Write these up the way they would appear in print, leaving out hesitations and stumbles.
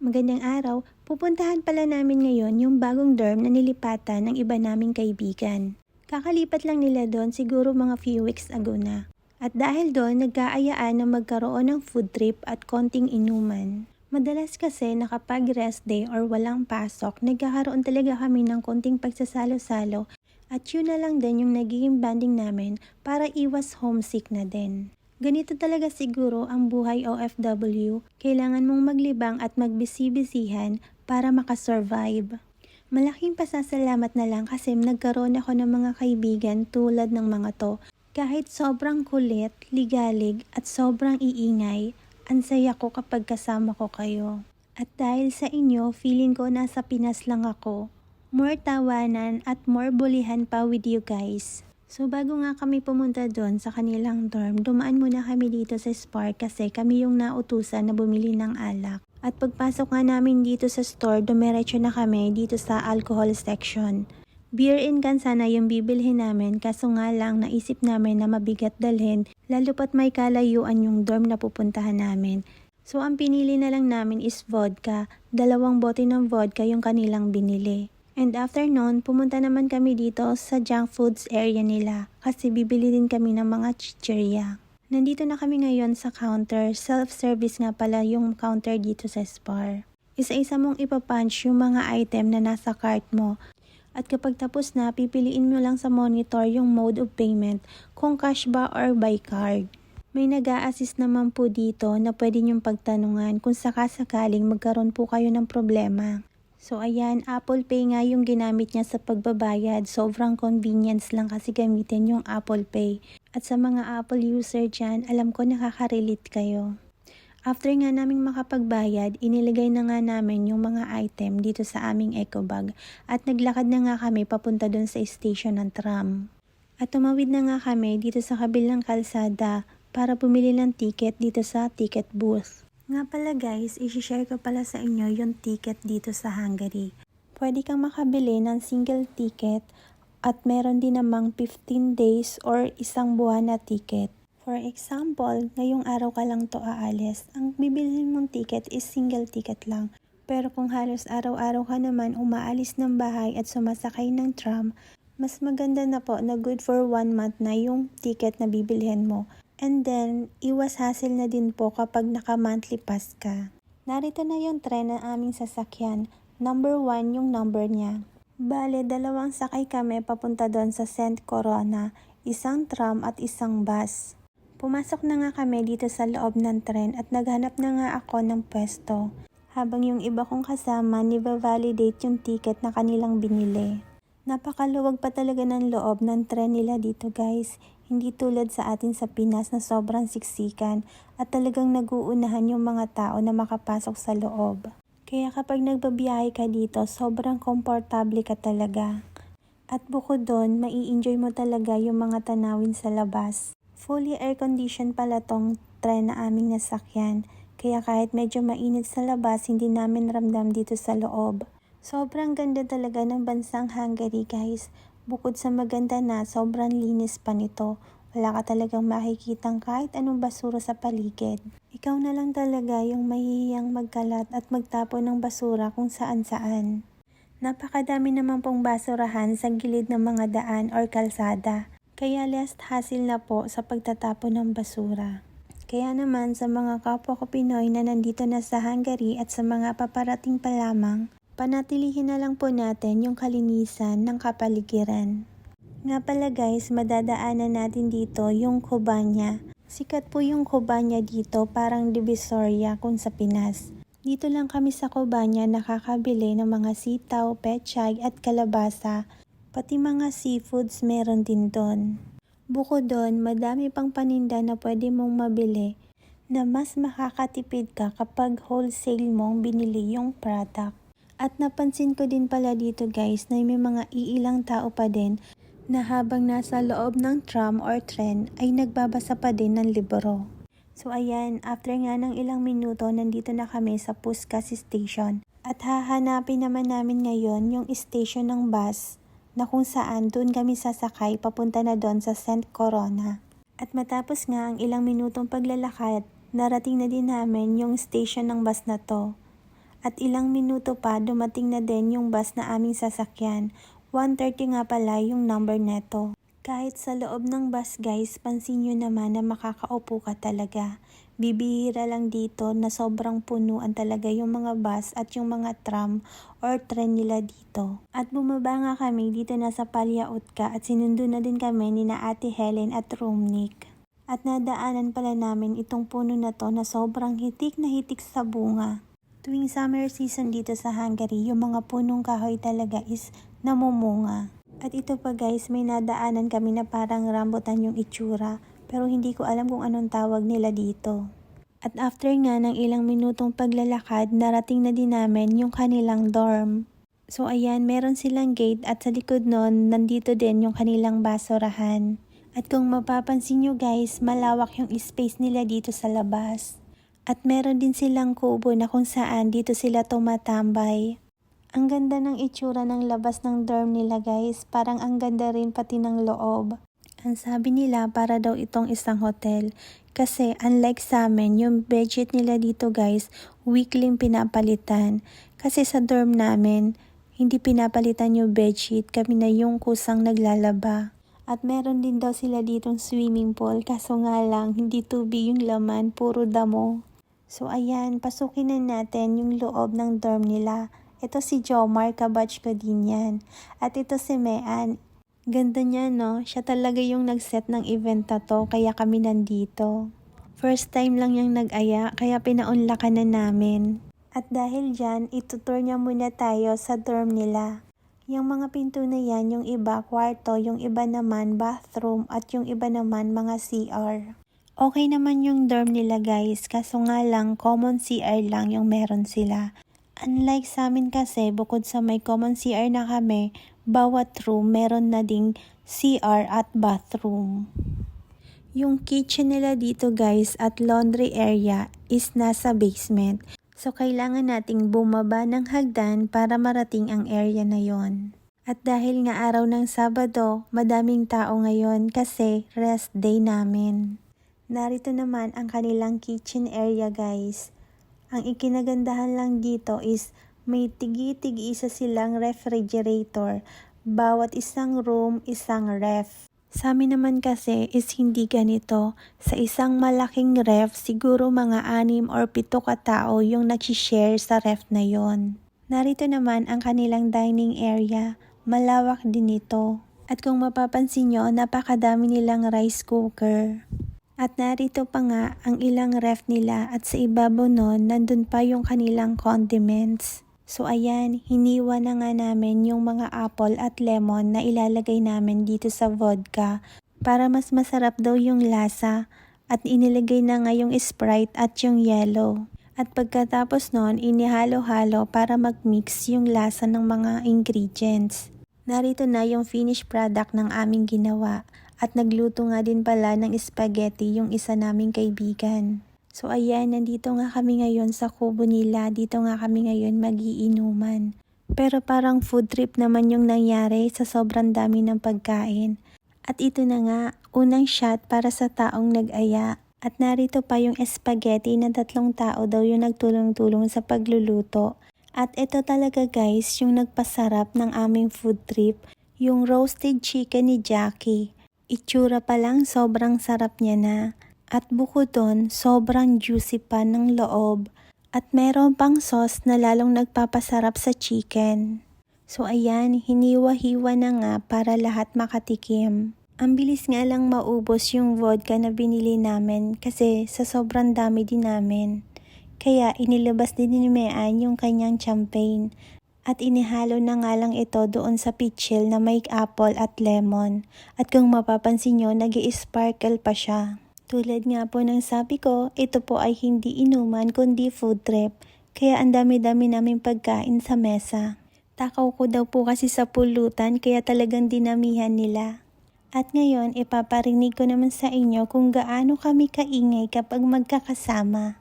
Magandang araw. Pupuntahan pala namin ngayon yung bagong dorm na nilipatan ng iba naming kaibigan. Kakalipat lang nila doon siguro mga few weeks ago na. At dahil doon, nagkaayaan na magkaroon ng food trip at konting inuman. Madalas kasi na kapag rest day or walang pasok, nagkakaroon talaga kami ng konting pagsasalo-salo at yun na lang din yung nagiging banding namin para iwas homesick na din. Ganito talaga siguro ang buhay OFW, kailangan mong maglibang at magbisi-bisihan para makasurvive. Malaking pasasalamat na lang kasi nagkaroon ako ng mga kaibigan tulad ng mga to. Kahit sobrang kulit, ligalig at sobrang iingay, ang saya ko kapag kasama ko kayo. At dahil sa inyo, feeling ko nasa Pinas lang ako. More tawanan at more bulihan pa with you guys. So bago nga kami pumunta doon sa kanilang dorm, dumaan muna kami dito sa Spark kasi kami yung nautusan na bumili ng alak. At pagpasok nga namin dito sa store, dumiretso na kami dito sa alcohol section. Beer and can sana yung bibilhin namin kaso nga lang naisip namin na mabigat dalhin lalo pat may kalayuan yung dorm na pupuntahan namin. So ang pinili na lang namin is vodka, 2 bote ng vodka yung kanilang binili. And after noon, pumunta naman kami dito sa junk foods area nila kasi bibili din kami ng mga chichirya. Nandito na kami ngayon sa counter, self-service nga pala yung counter dito sa Spar. Isa-isa mong ipapunch yung mga item na nasa cart mo. At kapag tapos na, pipiliin mo lang sa monitor yung mode of payment kung cash ba or by card. May nag-a-assist naman po dito na pwede niyong pagtanungan kung sakasakaling magkaroon po kayo ng problema. So ayan, Apple Pay nga yung ginamit niya sa pagbabayad. Sobrang convenience lang kasi gamitin yung Apple Pay. At sa mga Apple user dyan, alam ko nakaka-relate kayo. After nga naming makapagbayad, inilagay na nga namin yung mga item dito sa aming eco bag. At naglakad na nga kami papunta dun sa station ng tram. At tumawid na nga kami dito sa kabilang kalsada para bumili ng ticket dito sa ticket booth. Nga pala guys, i-share ko pala sa inyo yung ticket dito sa Hungary. Pwede kang makabili ng single ticket at meron din namang 15 days or isang buwan na ticket. For example, ngayong araw ka lang to aalis, ang bibilhin mong ticket is single ticket lang. Pero kung halos araw-araw ka naman umaalis ng bahay at sumasakay ng tram, mas maganda na po na good for 1 month na yung ticket na bibilhin mo. And then, iwas hassle na din po kapag naka-monthly pass ka. Narito na yung tren ng aming sasakyan. Number 1 yung number niya. Bale, 2 sakay kami papunta doon sa St. Corona, isang tram at isang bus. Pumasok na nga kami dito sa loob ng tren at naghanap na nga ako ng pwesto. Habang yung iba kong kasama, niba-validate yung ticket na kanilang binili. Napakaluwag pa talaga ng loob ng tren nila dito guys. Hindi tulad sa atin sa Pinas na sobrang siksikan at talagang naguunahan yung mga tao na makapasok sa loob. Kaya kapag nagbabiyahe ka dito, sobrang komportable ka talaga. At bukod doon, mai-enjoy mo talaga yung mga tanawin sa labas. Fully air-conditioned pala tong tren na aming nasakyan. Kaya kahit medyo mainit sa labas, hindi namin ramdam dito sa loob. Sobrang ganda talaga ng bansang Hungary guys. Bukod sa maganda na, sobrang linis pa nito. Wala ka talagang makikitang kahit anong basura sa paligid. Ikaw na lang talaga yung mahihiyang magkalat at magtapon ng basura kung saan-saan. Napakadami naman pong basurahan sa gilid ng mga daan or kalsada. Kaya less hassle na po sa pagtatapon ng basura. Kaya naman sa mga kapwa ko Pinoy na nandito na sa Hungary at sa mga paparating pa lamang, panatilihin na lang po natin yung kalinisan ng kapaligiran. Nga pala guys, madadaanan natin dito yung Kobanya. Sikat po yung Kobanya dito, parang Divisoria kung sa Pinas. Dito lang kami sa Kobanya nakakabili ng mga sitaw, pechay at kalabasa. Pati mga seafoods meron din doon. Bukod doon, madami pang paninda na pwede mong mabili na mas makakatipid ka kapag wholesale mong binili yung product. At napansin ko din pala dito guys na may mga iilang tao pa din na habang nasa loob ng tram or tren ay nagbabasa pa din ng libro. So ayan, after nga ng ilang minuto, nandito na kami sa Puskás Station. At hahanapin naman namin ngayon yung station ng bus na kung saan doon kami sasakay papunta na doon sa St. Corona. At matapos nga ang ilang minutong paglalakad, narating na din namin yung station ng bus na to. At ilang minuto pa dumating na din yung bus na aming sasakyan. 1:30 nga pala yung number neto. Kahit sa loob ng bus guys, pansin nyo naman na makakaupo ka talaga. Bibihira lang dito na sobrang punuan talaga yung mga bus at yung mga tram or tren nila dito. At bumaba nga kami dito na sa Palyautka at sinundo na din kami ni na Ate Helen at Romnick. At nadaanan pala namin itong puno na to na sobrang hitik na hitik sa bunga. Tuwing summer season dito sa Hungary, yung mga punong kahoy talaga is namumunga. At ito pa guys, may nadaanan kami na parang rambutan yung itsura, pero hindi ko alam kung anong tawag nila dito. At after nga ng ilang minutong paglalakad, narating na din namin yung kanilang dorm. So ayan, meron silang gate at sa likod nun, nandito din yung kanilang basurahan. At kung mapapansin nyo guys, malawak yung space nila dito sa labas. At meron din silang kubo na kung saan dito sila tumatambay. Ang ganda ng itsura ng labas ng dorm nila guys, parang ang ganda rin pati ng loob. Ang sabi nila para daw itong isang hotel. Kasi unlike sa amin, yung bedsheet nila dito guys, weekly pinapalitan. Kasi sa dorm namin, hindi pinapalitan yung bedsheet, kami na yung kusang naglalaba. At meron din daw sila ditong swimming pool, kaso nga lang, hindi tubig yung laman, puro damo. So ayan, pasukin na natin yung loob ng dorm nila. Ito si Jomar, kabatch ko din yan. At ito si Mean. Ganda niya no, siya talaga yung nag-set ng event na to, kaya kami nandito. First time lang yung nag-aya, kaya pinaunlakan na namin. At dahil dyan, itutour niya muna tayo sa dorm nila. Yung mga pinto na yan, yung iba kwarto, yung iba naman bathroom, at yung iba naman mga CR. Okay naman yung dorm nila guys, kaso nga lang common CR lang yung meron sila. Unlike sa amin kasi, bukod sa may common CR na kami, bawat room meron na ding CR at bathroom. Yung kitchen nila dito guys at laundry area is nasa basement. So kailangan nating bumaba ng hagdan para marating ang area na yon. At dahil nga araw ng Sabado, madaming tao ngayon kasi rest day namin. Narito naman ang kanilang kitchen area guys. Ang ikinagandahan lang dito is may tigi-isa silang refrigerator. Bawat isang room, isang ref. Sa amin naman kasi is hindi ganito. Sa isang malaking ref, siguro mga 6 or 7 katao yung nag-share sa ref na yon. Narito naman ang kanilang dining area. Malawak din ito. At kung mapapansin nyo, napakadami nilang rice cooker. At narito pa nga ang ilang ref nila at sa ibabaw nun, nandun pa yung kanilang condiments. So ayan, hiniwa na nga namin yung mga apple at lemon na ilalagay namin dito sa vodka para mas masarap daw yung lasa at inilagay na nga yung Sprite at yung yellow. At pagkatapos nun, inihalo-halo para mag-mix yung lasa ng mga ingredients. Narito na yung finished product ng aming ginawa. At nagluto nga din pala ng spaghetti yung isa naming kaibigan. So ayan, nandito nga kami ngayon sa kubo nila. Dito nga kami ngayon magiinuman. Pero parang food trip naman yung nangyari sa sobrang dami ng pagkain. At ito na nga, unang shot para sa taong nag-aya. At narito pa yung spaghetti na 3 tao daw yung nagtulong-tulong sa pagluluto. At ito talaga guys, yung nagpasarap ng aming food trip. Yung roasted chicken ni Jackie. Itsura pa lang sobrang sarap niya na. At bukod doon, sobrang juicy pa ng loob. At meron pang sauce na lalong nagpapasarap sa chicken. So ayan, hiniwa-hiwa na nga para lahat makatikim. Ang bilis nga lang maubos yung vodka na binili namin kasi sa sobrang dami din namin. Kaya inilabas din ni Mean yung kanyang champagne. At inihalo na nga lang ito doon sa pitchel na may apple at lemon. At kung mapapansin nyo, nag-i-sparkle pa siya. Tulad nga po ng sabi ko, ito po ay hindi inuman kundi food trip. Kaya ang dami-dami naming pagkain sa mesa. Takaw ko daw po kasi sa pulutan kaya talagang dinamihan nila. At ngayon, ipaparinig ko naman sa inyo kung gaano kami kaingay kapag magkakasama.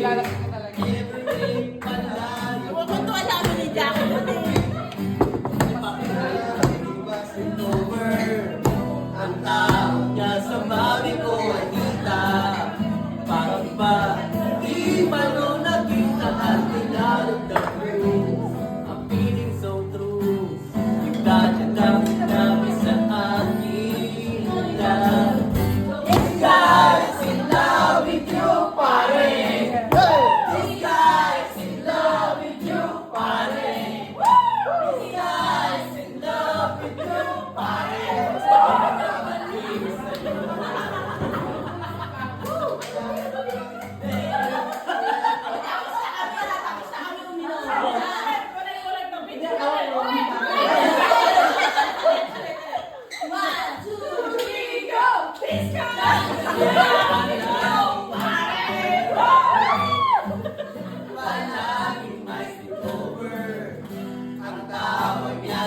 Lalaki ka talaga.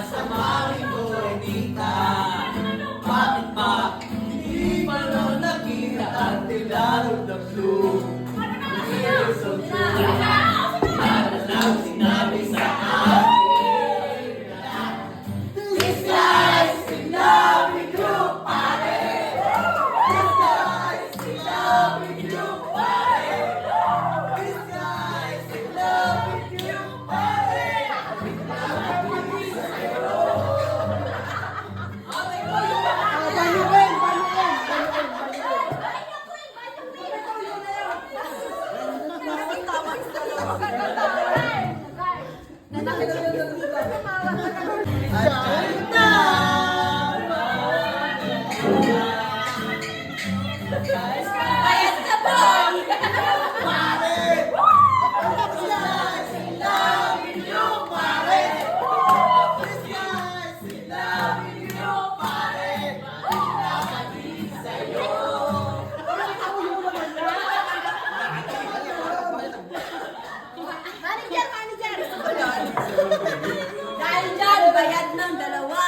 sa mami ko Rita. Bakit ba? Hindi pa raw nakita at nilalog na flu. It's so true. Para lang sinabi sa akin. This guy's in love with you, pare. This guy's in love with you, pare. This guy's in love with you, pare. Dahil dyan, bayad ng dalawa.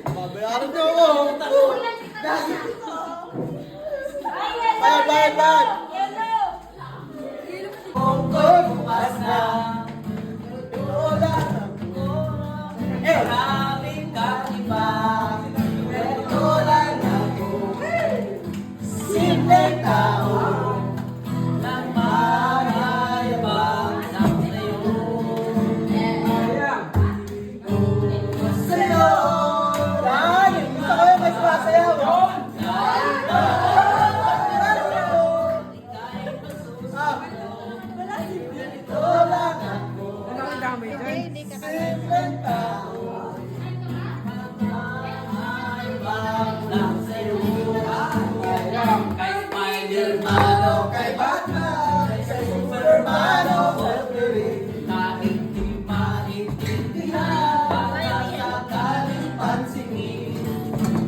Babayaran niyo ako. Bayad. Kung ko'y bukas na, wala na ko. Maraming kakaiba, pero wala na ko. Simpleng tao, nang mayabang lang sa'yo. Sa'yo, dahil gusto ko yung may sumasayaw. Kay Spider-Man, kay Batman, kay Superman, kahit di maintindihan, makakakaling pansinin.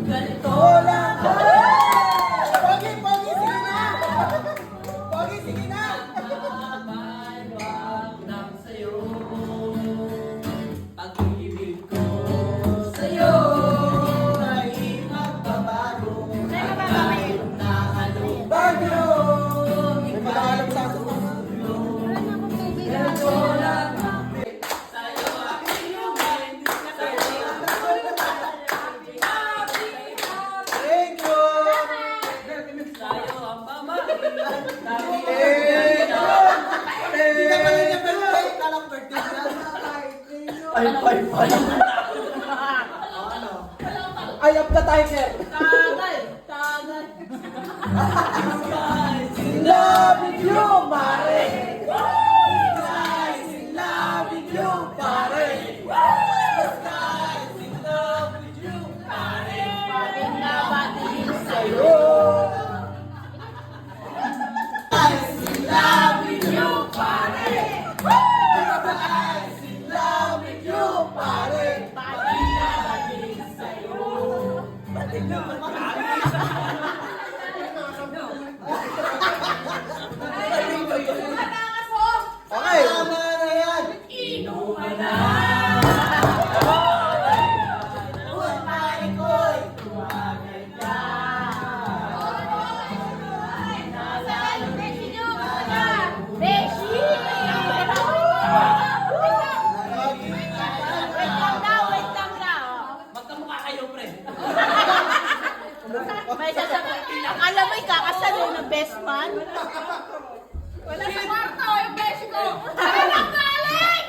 Ganito lang Pogi, sige na! Pogi, sige na! Mamayabang lang sa'yo. Pag-ibig ko sa'yo ay magbabago. Kahit na anong bagyo, ipaalam sa sumunod. Ganito lang sa'yo ang inumin. Sa'yo ang thank you! Sa'yo ang mamahin. I am the tiger. Tagal. Guys in love with you, pare. Guys in love with you, pare. Guys in love with you, pare. Nabatiin Sa'yo. Guys in love with you, pare. Guys in love with you, pare. Pagkakating sa'yo. Batik naman kami. Okay. Tama na yan. Inuman na. Uy, pare ko'y tumagay ka. Magkamukha kayo, pre. May sasabihin. Alam mo, ikakasal yun ng best man. Wala sa kwarto, yung best ko. Saan ang galing?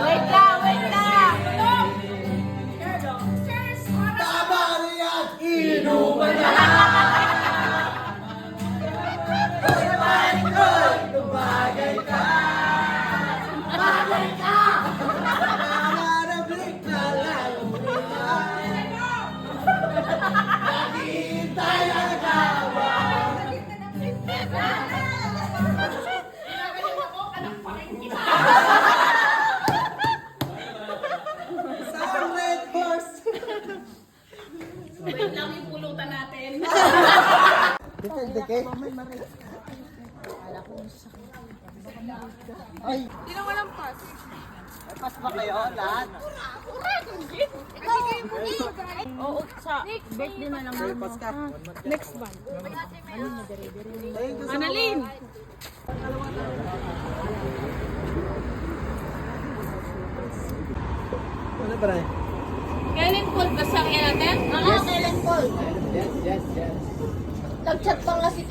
Wait lang. Tama na yan. Inuman na. Uy, pare ko'y tumagay ka. Nanganablik na lalong naghihintay ang kawa. Depende kay. Ay, Sino walang pass? pas ba kayo lahat? Oo, sa birthday na lang. Pas ka. Next month. Ayun, gusto ko. Annalyn! Ano ba rin? Kailan Paul? Basta kaya natin? Oo, kailan Paul? Yes, yes, yes. Nag-chat pa nga si